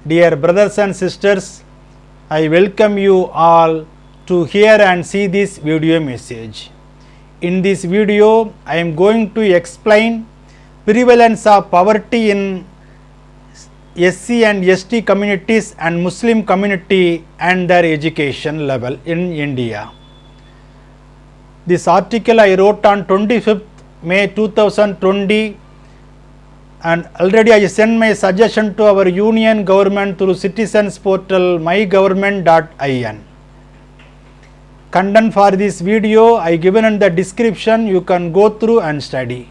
Dear brothers and sisters, I welcome you all to hear and see this video message. In this video, I am going to explain prevalence of poverty in SC and ST communities and Muslim community and their education level in India. This article I wrote on 25th May 2020, and already I sent my suggestion to our union government through citizens portal mygovernment.in. Content for this video I given in the description, you can go through and study.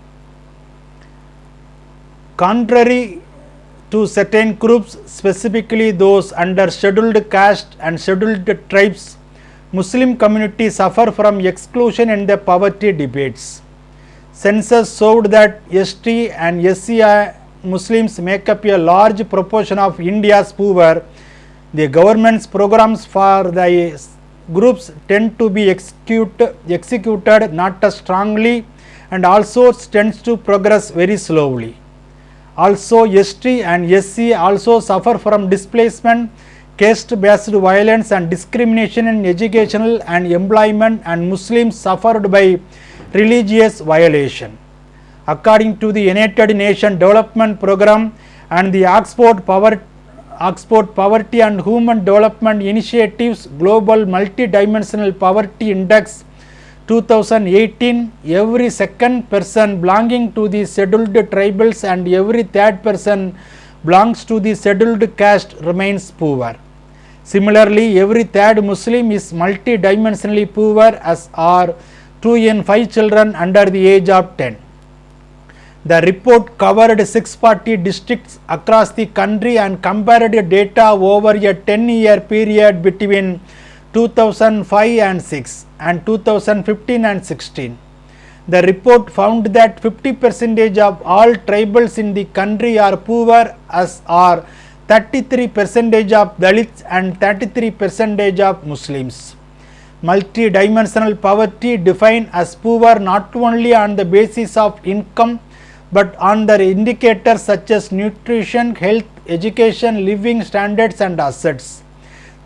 Contrary to certain groups, specifically those under scheduled caste and scheduled tribes, Muslim communities suffer from exclusion in the poverty debates. Census showed that ST and SC Muslims make up a large proportion of India's poor. The government's programs for the groups tend to be executed not as strongly and also tends to progress very slowly. Also, ST and SC also suffer from displacement, caste-based violence and discrimination in educational and employment, and Muslims suffered by religious violation. According to the United Nations Development Program and the Oxford Poverty and Human Development Initiative's Global Multidimensional Poverty Index 2018, every second person belonging to the scheduled tribals and every third person belongs to the scheduled caste remains poor. Similarly, every third Muslim is multidimensionally poor, as are 2 in 5 children under the age of 10. The report covered 640 districts across the country and compared data over a 10-year period between 2005 and 6 and 2015 and 16. The report found that 50% of all tribals in the country are poor, as are 33% of Dalits and 33% of Muslims. Multidimensional poverty defined as poor not only on the basis of income but on the indicators such as nutrition, health, education, living standards and assets.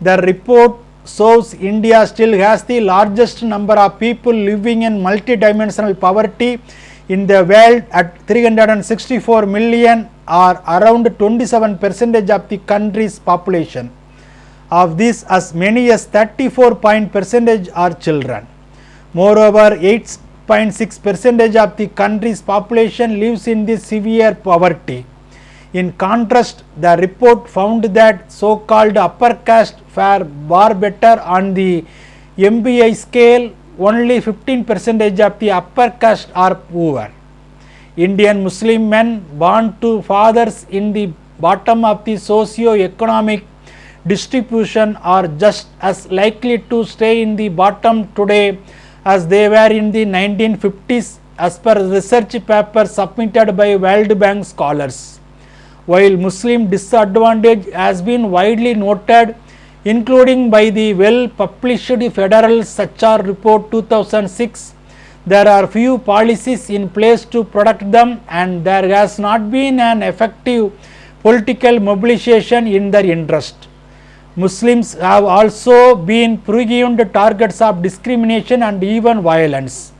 The report shows India still has the largest number of people living in multidimensional poverty in the world at 364 million, or around 27% of the country's population. Of these, as many as 34% are children. Moreover, 8.6% of the country's population lives in the severe poverty. In contrast, the report found that so-called upper caste fare far better on the MBI scale. Only 15% of the upper caste are poor. Indian Muslim men born to fathers in the bottom of the socio-economic distribution are just as likely to stay in the bottom today as they were in the 1950s, as per research paper submitted by World Bank scholars. While Muslim disadvantage has been widely noted, including by the well-published Federal SHR Report 2006, there are few policies in place to protect them, and there has not been an effective political mobilization in their interest. Muslims have also been frequent targets of discrimination and even violence.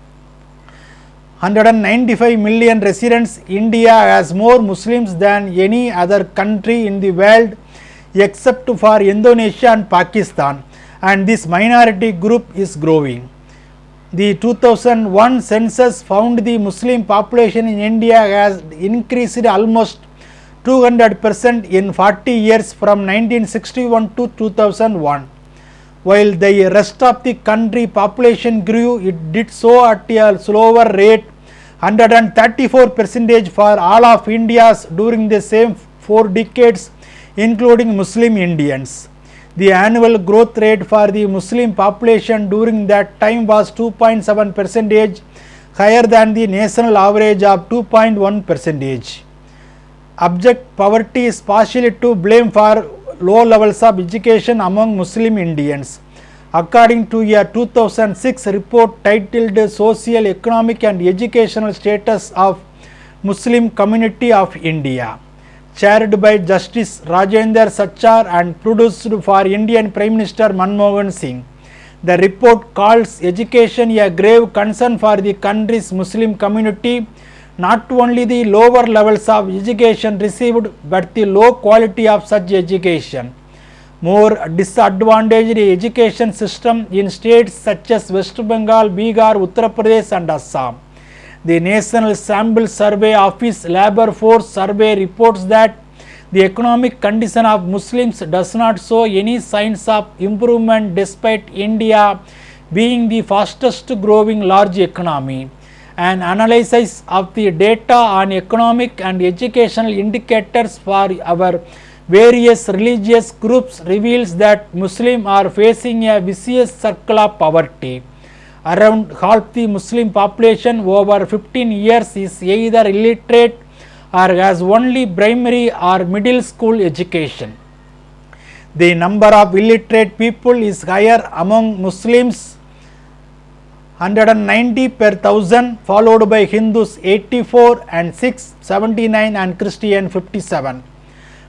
195 million residents, India has more Muslims than any other country in the world except for Indonesia and Pakistan, and this minority group is growing. The 2001 census found the Muslim population in India has increased almost 200% in 40 years from 1961 to 2001. While the rest of the country population grew, it did so at a slower rate, 134% for all of India's during the same 4 decades, including Muslim Indians. The annual growth rate for the Muslim population during that time was 2.7%, higher than the national average of 2.1%. Abject poverty is partially to blame for low levels of education among Muslim Indians. According to a 2006 report titled Social, Economic and Educational Status of Muslim Community of India, chaired by Justice Rajendra Sachar and produced for Indian Prime Minister Manmohan Singh. The report calls education a grave concern for the country's Muslim community. Not only the lower levels of education received, but the low quality of such education. More disadvantaged education system in states such as West Bengal, Bihar, Uttar Pradesh and Assam. The National Sample Survey Office Labor Force Survey reports that the economic condition of Muslims does not show any signs of improvement despite India being the fastest growing large economy. An analysis of the data on economic and educational indicators for our various religious groups reveals that Muslims are facing a vicious circle of poverty. Around half the Muslim population over 15 years is either illiterate or has only primary or middle school education. The number of illiterate people is higher among Muslims, 190 per thousand, followed by Hindus 84 and Sikhs 79 and Christian 57.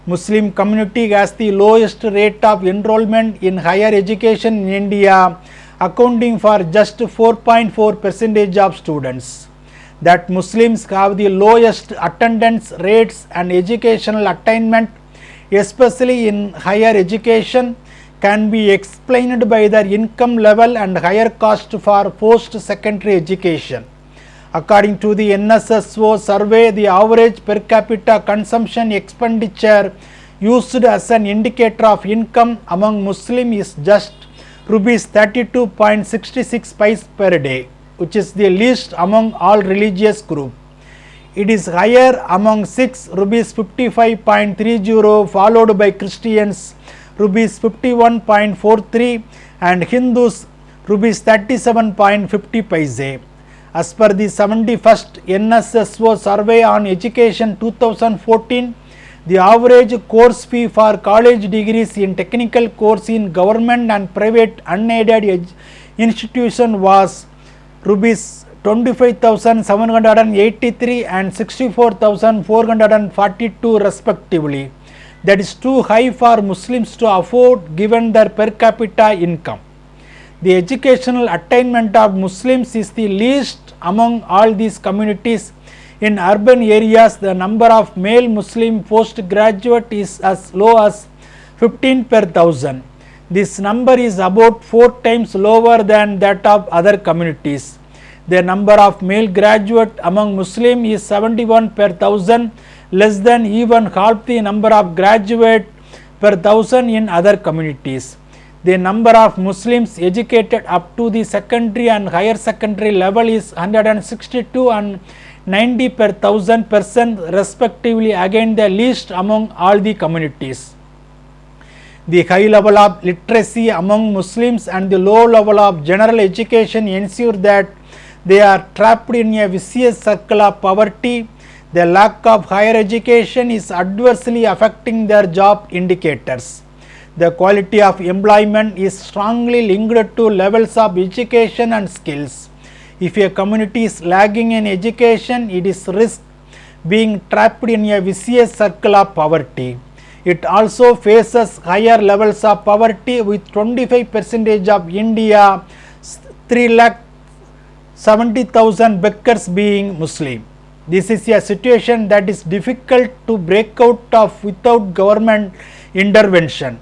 Muslim community has the lowest rate of enrollment in higher education in India, accounting for just 4.4% of students. That Muslims have the lowest attendance rates and educational attainment, especially in higher education, can be explained by their income level and higher cost for post-secondary education. According to the NSSO survey, the average per capita consumption expenditure used as an indicator of income among Muslims is just rupees 32.66 paise per day, which is the least among all religious groups. It is higher among Sikhs, rupees 55.30, followed by Christians, rupees 51.43, and Hindus, rupees 37.50 paise. As per the 71st NSSO survey on education 2014, the average course fee for college degrees in technical course in government and private unaided institution was rupees 25,783 and 64,442 respectively. That is too high for Muslims to afford given their per capita income. The educational attainment of Muslims is the least among all these communities. In urban areas, the number of male Muslim postgraduate is as low as 15 per thousand. This number is about 4 times lower than that of other communities. The number of male graduate among Muslim is 71 per thousand, less than even half the number of graduate per thousand in other communities. The number of Muslims educated up to the secondary and higher secondary level is 162 and 90 per thousand percent respectively, again the least among all the communities. The high level of literacy among Muslims and the low level of general education ensure that they are trapped in a vicious circle of poverty. The lack of higher education is adversely affecting their job indicators. The quality of employment is strongly linked to levels of education and skills. If a community is lagging in education, it is risk being trapped in a vicious circle of poverty. It also faces higher levels of poverty, with 25% of India 3,70,000 beggars being Muslim. This is a situation that is difficult to break out of without government intervention.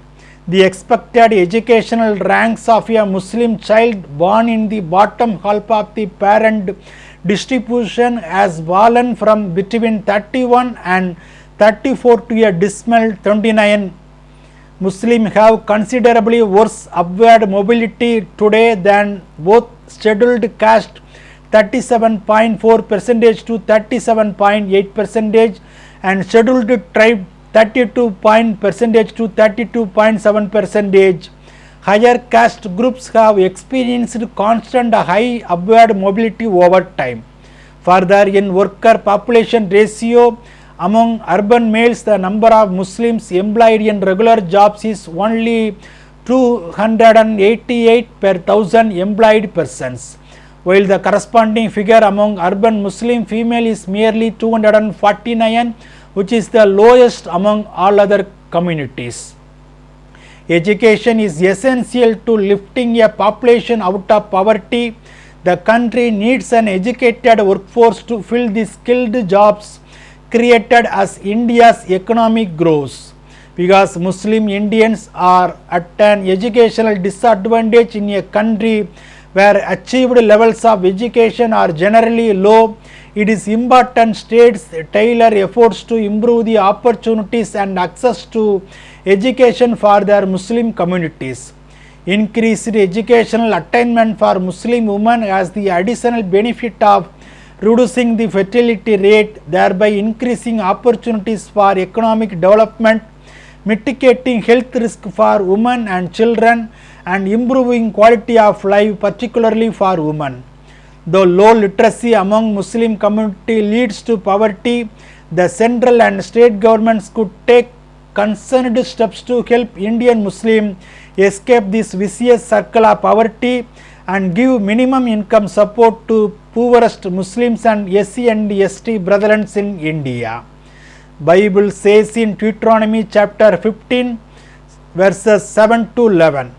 The expected educational ranks of a Muslim child born in the bottom half of the parent distribution has fallen from between 31 and 34 to a dismal 29. Muslims have considerably worse upward mobility today than both scheduled caste 37.4% to 37.8% and scheduled tribe 32% to 32.7%. Higher caste groups have experienced constant high upward mobility over time. Further, in worker population ratio among urban males, the number of Muslims employed in regular jobs is only 288 per thousand employed persons, while the corresponding figure among urban Muslim female is merely 249, which is the lowest among all other communities. Education is essential to lifting a population out of poverty. The country needs an educated workforce to fill the skilled jobs created as India's economy grows. Because Muslim Indians are at an educational disadvantage in a country where achieved levels of education are generally low, it is important states tailor efforts to improve the opportunities and access to education for their Muslim communities. Increased educational attainment for Muslim women has the additional benefit of reducing the fertility rate, thereby increasing opportunities for economic development, mitigating health risk for women and children, and improving quality of life, particularly for women. Though low literacy among Muslim community leads to poverty, the central and state governments could take concerned steps to help Indian Muslims escape this vicious circle of poverty and give minimum income support to poorest Muslims and SC and ST brethren in India. Bible says in Deuteronomy chapter 15 verses 7 to 11,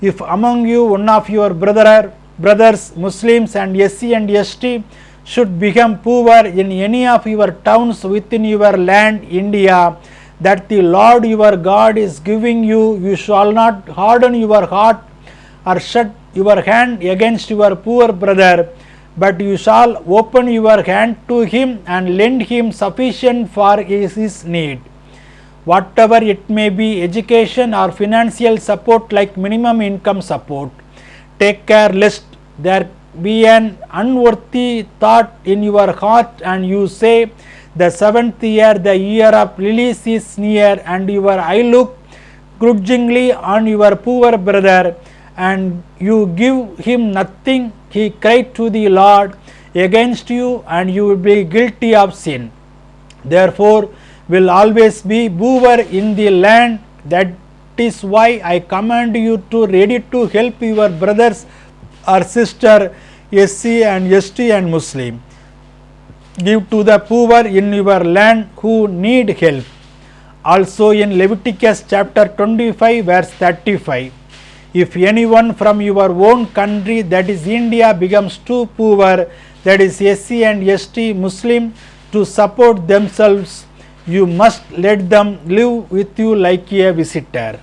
if among you one of your brothers Muslims and SC and ST should become poor in any of your towns within your land India that the Lord your God is giving you, you shall not harden your heart or shut your hand against your poor brother, but you shall open your hand to him and lend him sufficient for his need, whatever it may be, education or financial support like minimum income support. Take care lest there be an unworthy thought in your heart and you say, the seventh year, the year of release is near, and your eye look grudgingly on your poor brother, and you give him nothing. He cried to the Lord against you, and you will be guilty of sin. Therefore, will always be poor in the land. That is why I command you to ready to help your brothers or sister, SC and ST and Muslim. Give to the poor in your land who need help. Also in Leviticus chapter 25 verse 35, if anyone from your own country, that is India, becomes too poor, that is SC and ST Muslim, to support themselves, you must let them live with you like a visitor.